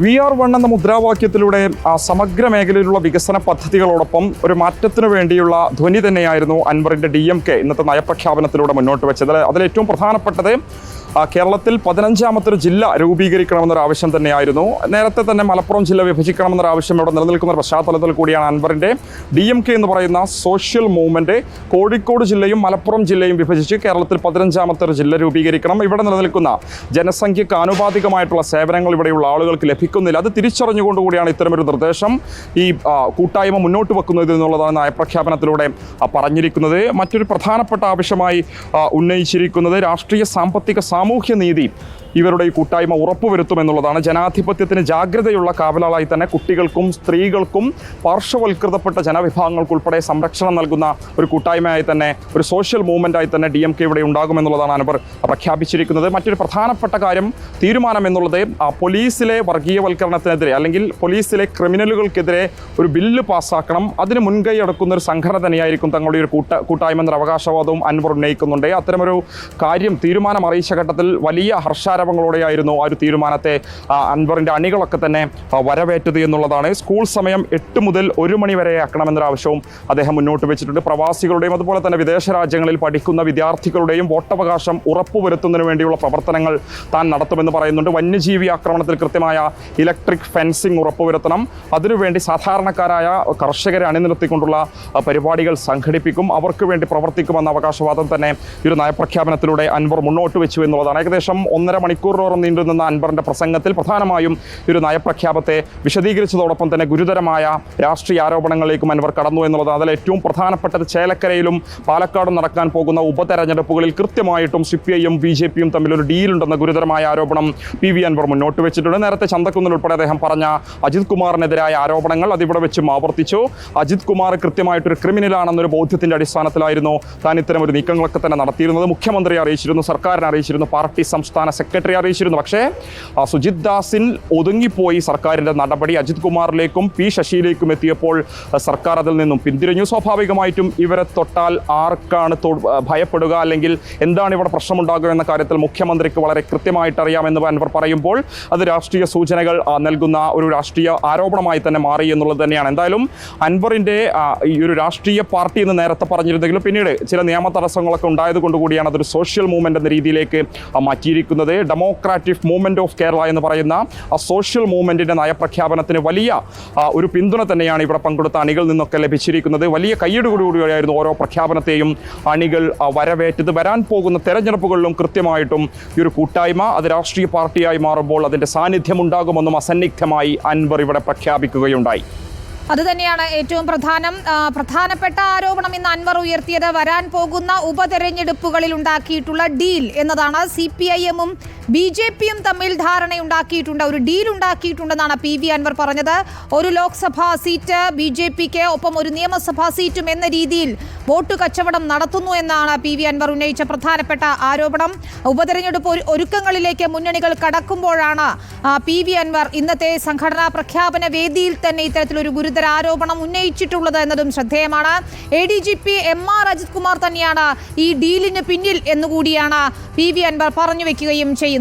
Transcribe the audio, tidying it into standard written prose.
VR1 എന്ന മുദ്രാവാക്യത്തിലൂടെ സമഗ്ര മേഖലയിലുള്ള വികസന പദ്ധതികളോടൊപ്പം ഒരു മാറ്റത്തിനു വേണ്ടിയുള്ള ധ്വനി തന്നെയായിരുന്നു അൻവറിൻ്റെ DMK ഇന്നത്തെ നയപ്രഖ്യാപനത്തിലൂടെ മുന്നോട്ട് വെച്ചത്. അതിലേറ്റവും പ്രധാനപ്പെട്ടത് കേരളത്തിൽ 15ാമത്തൊരു ജില്ല രൂപീകരിക്കണമെന്നൊരു ആവശ്യം തന്നെയായിരുന്നു. നേരത്തെ തന്നെ മലപ്പുറം ജില്ല വിഭജിക്കണമെന്നൊരു ആവശ്യം ഇവിടെ നിലനിൽക്കുന്ന പശ്ചാത്തലത്തിൽ കൂടിയാണ് അൻവറിൻ്റെ DMK എന്ന് പറയുന്ന സോഷ്യൽ മൂവ്മെൻറ്റ് കോഴിക്കോട് ജില്ലയും മലപ്പുറം ജില്ലയും വിഭജിച്ച് കേരളത്തിൽ 15ാമത്തൊരു ജില്ല രൂപീകരിക്കണം. ഇവിടെ നിലനിൽക്കുന്ന ജനസംഖ്യക്ക് ആനുപാതികമായിട്ടുള്ള സേവനങ്ങൾ ഇവിടെയുള്ള ആളുകൾക്ക് ലഭിക്കുന്നില്ല. അത് തിരിച്ചറിഞ്ഞുകൊണ്ടുകൂടിയാണ് ഇത്തരമൊരു നിർദ്ദേശം ഈ കൂട്ടായ്മ മുന്നോട്ട് വെക്കുന്നത് എന്നുള്ളതാണ് നയപ്രഖ്യാപനത്തിലൂടെ പറഞ്ഞിരിക്കുന്നത്. മറ്റൊരു പ്രധാനപ്പെട്ട ആവശ്യമായി ഉന്നയിച്ചിരിക്കുന്നത് രാഷ്ട്രീയ സാമ്പത്തിക സാമൂഹ്യ നീതി ഇവരുടെ ഈ കൂട്ടായ്മ ഉറപ്പുവരുത്തുമെന്നുള്ളതാണ്. ജനാധിപത്യത്തിന് ജാഗ്രതയുള്ള കാവലാളായി തന്നെ കുട്ടികൾക്കും സ്ത്രീകൾക്കും പാർശ്വവൽക്കൃതപ്പെട്ട ജനവിഭാഗങ്ങൾക്കുൾപ്പെടെ സംരക്ഷണം നൽകുന്ന ഒരു കൂട്ടായ്മയായി തന്നെ ഒരു സോഷ്യൽ മൂവ്മെൻറ്റായി തന്നെ DMK ഇവിടെ ഉണ്ടാകുമെന്നുള്ളതാണ് അൻവർ പ്രഖ്യാപിച്ചിരിക്കുന്നത്. മറ്റൊരു പ്രധാനപ്പെട്ട കാര്യം തീരുമാനം എന്നുള്ളത് പോലീസിലെ വർഗീയവൽക്കരണത്തിനെതിരെ അല്ലെങ്കിൽ പോലീസിലെ ക്രിമിനലുകൾക്കെതിരെ ഒരു ബില്ല് പാസ്സാക്കണം. അതിന് മുൻകൈ എടുക്കുന്ന ഒരു സംഘടന തന്നെയായിരിക്കും തങ്ങളുടെ ഒരു കൂട്ടായ്മ എന്നൊരു അവകാശവാദവും അൻവർ ഉന്നയിക്കുന്നുണ്ട്. അത്തരമൊരു കാര്യം തീരുമാനം അറിയിച്ച ഘട്ടത്തിൽ വലിയ ഹർഷാരവങ്ങളോടെയായിരുന്നു ആ ഒരു തീരുമാനത്തെ അൻവറിൻ്റെ അണികളൊക്കെ തന്നെ വരവേറ്റത് എന്നുള്ളതാണ്. സ്കൂൾ സമയം 8 മുതൽ 1 മണി വരെ ആക്കണമെന്നൊരു ആവശ്യവും അദ്ദേഹം മുന്നോട്ട് വെച്ചിട്ടുണ്ട്. പ്രവാസികളുടെയും അതുപോലെ തന്നെ വിദേശ രാജ്യങ്ങളിൽ പഠിക്കുന്ന വിദ്യാർത്ഥികളുടെയും വോട്ടവകാശം ഉറപ്പുവരുത്തുന്നതിന് വേണ്ടിയുള്ള പ്രവർത്തനങ്ങൾ താൻ നടത്തുമെന്ന് പറയുന്നുണ്ട്. വന്യജീവി ആക്രമണത്തിൽ കൃത്യമായ ഇലക്ട്രിക് ഫെൻസിംഗ് ഉറപ്പുവരുത്തണം. അതിനുവേണ്ടി സാധാരണക്കാരായ കർഷകരെ അണിനിർത്തിക്കൊണ്ടുള്ള പരിപാടികൾ സംഘടിപ്പിക്കും. അവർക്ക് വേണ്ടി പ്രവർത്തിക്കുമെന്ന അവകാശവാദം തന്നെ ഈ ഒരു നയപ്രഖ്യാപനത്തിലൂടെ അൻവർ മുന്നോട്ട് വെച്ചു എന്നുള്ളതാണ്. ഏകദേശം 1.5 മണിക്കൂറോളം നീണ്ടുനിന്ന അൻവറിൻ്റെ പ്രസംഗത്തിൽ പ്രധാനമായും ഒരു നയപ്രഖ്യാപനത്തെ വിശദീകരിച്ചതോടൊപ്പം തന്നെ ഗുരുതരമായ രാഷ്ട്രീയ ആരോപണങ്ങളിലേക്കും അൻവർ കടന്നു എന്നുള്ളതാണ്. അതിൽ ഏറ്റവും പ്രധാനപ്പെട്ടത് ചേലക്കരയിലും പാലക്കാടും നടക്കാൻ പോകുന്ന ഉപതെരഞ്ഞെടുപ്പുകളിൽ കൃത്യമായിട്ടും CPIയും BJPയും തമ്മിലൊരു ഡീലുണ്ടെന്ന ഗുരുതരമായ ആരോപണം PV അൻവർ മുന്നോട്ട് വെച്ചിട്ടുണ്ട്. നേരത്തെ ചന്തക്കുന്നിൽ ഉൾപ്പെടെ അദ്ദേഹം പറഞ്ഞ അജിത് കുമാറിനെതിരായ ആരോപണങ്ങൾ അതിവിടെ വെച്ചും ആവർത്തിച്ചു. അജിത് കുമാർ കൃത്യമായിട്ടൊരു ക്രിമിനലാണെന്നൊരു ബോധ്യത്തിൻ്റെ അടിസ്ഥാനത്തിലായിരുന്നു താൻ ഇത്തരം ഒരു നീക്കങ്ങളൊക്കെ തന്നെ നടത്തിയിരുന്നത്. മുഖ്യമന്ത്രിയെ അറിയിച്ചിരുന്നു, സർക്കാരിനെ അറിയിച്ചിരുന്നു, പാർട്ടി സംസ്ഥാന സെക്രട്ടറി അറിയിച്ചിരുന്നു. പക്ഷേ സുജിത് ദാസിൽ ഒതുങ്ങിപ്പോയി സർക്കാരിൻ്റെ നടപടി. അജിത് കുമാറിലേക്കും P ശശിയിലേക്കും എത്തിയപ്പോൾ സർക്കാർ അതിൽ നിന്നും പിന്തിരിഞ്ഞു. സ്വാഭാവികമായിട്ടും ഇവരെ തൊട്ടാൽ ആർക്കാണ് ഭയപ്പെടുക അല്ലെങ്കിൽ എന്താണ് ഇവിടെ പ്രശ്നമുണ്ടാകുക എന്ന കാര്യത്തിൽ മുഖ്യമന്ത്രിക്ക് വളരെ കൃത്യമായിട്ട് അറിയാമെന്ന് അൻവർ പറയുമ്പോൾ അത് രാഷ്ട്രീയ സൂചനകൾ നൽകുന്ന ഒരു രാഷ്ട്രീയ ആരോപണമായി തന്നെ മാറി എന്നുള്ളത് തന്നെയാണ്. എന്തായാലും അൻവറിൻ്റെ ഈ ഒരു രാഷ്ട്രീയ പാർട്ടി എന്ന് നേരത്തെ പറഞ്ഞിരുന്നെങ്കിലും പിന്നീട് ചില നിയമ തടസ്സങ്ങളൊക്കെ ഉണ്ടായതുകൊണ്ട് കൂടിയാണ് അതൊരു സോഷ്യൽ മൂവ്മെൻ്റ് എന്ന രീതിയിലേക്ക് മാറ്റിയിരിക്കുന്നത്. ഡെമോക്രാറ്റിക് മൂവ്മെൻറ്റ് ഓഫ് കേരള എന്ന് പറയുന്ന ആ സോഷ്യൽ മൂവ്മെൻറ്റിൻ്റെ നയപ്രഖ്യാപനത്തിന് വലിയ ഒരു പിന്തുണ തന്നെയാണ് ഇവിടെ പങ്കെടുത്ത അണികളിൽ നിന്നൊക്കെ ലഭിച്ചിരിക്കുന്നത്. വലിയ കയ്യടുകൂടിയായിരുന്നു ഓരോ പ്രഖ്യാപനത്തെയും അണികൾ വരവേറ്റത്. വരാൻ പോകുന്ന തെരഞ്ഞെടുപ്പുകളിലും കൃത്യമായിട്ടും ഈ ഒരു കൂട്ടായ്മ അത് രാഷ്ട്രീയ പാർട്ടിയായി മാറുമ്പോൾ അതിൻ്റെ സാന്നിധ്യമുണ്ടാകുമെന്നും അസന്നിഗ്ധമായി അൻവർ ഇവിടെ പ്രഖ്യാപിക്കുകയുണ്ടായി. അതുതന്നെയാണ് ഏറ്റവും പ്രധാനപ്പെട്ട ആരോപണം ഇന്ന് അൻവർ ഉയർത്തിയത്. വരാൻ പോകുന്ന ഉപതെരഞ്ഞെടുപ്പുകളിൽ ഉണ്ടാക്കിയിട്ടുള്ള ഡീൽ എന്നതാണ്. CPIഎമ്മും BJPയും തമ്മിൽ ധാരണയുണ്ടാക്കിയിട്ടുണ്ട്, ഒരു ഡീൽ ഉണ്ടാക്കിയിട്ടുണ്ടെന്നാണ് PV അൻവർ പറഞ്ഞത്. ഒരു ലോക്സഭാ സീറ്റ് BJPക്ക്, ഒപ്പം ഒരു നിയമസഭാ സീറ്റും എന്ന രീതിയിൽ വോട്ട് കച്ചവടം നടത്തുന്നു എന്നാണ് PV അൻവർ ഉന്നയിച്ച പ്രധാനപ്പെട്ട ആരോപണം. ഉപതെരഞ്ഞെടുപ്പ് ഒരുക്കങ്ങളിലേക്ക് മുന്നണികൾ കടക്കുമ്പോഴാണ് PV അൻവർ ഇന്നത്തെ സംഘടനാ പ്രഖ്യാപന വേദിയിൽ തന്നെ ഇത്തരത്തിലൊരു ഗുരുതര ആരോപണം ഉന്നയിച്ചിട്ടുള്ളത് എന്നതും ശ്രദ്ധേയമാണ്. ADGP MR അജിത് കുമാർ തന്നെയാണ് ഈ ഡീലിന് പിന്നിൽ എന്നുകൂടിയാണ് PV അൻവർ പറഞ്ഞു വെക്കുകയും ചെയ്യുന്നത്.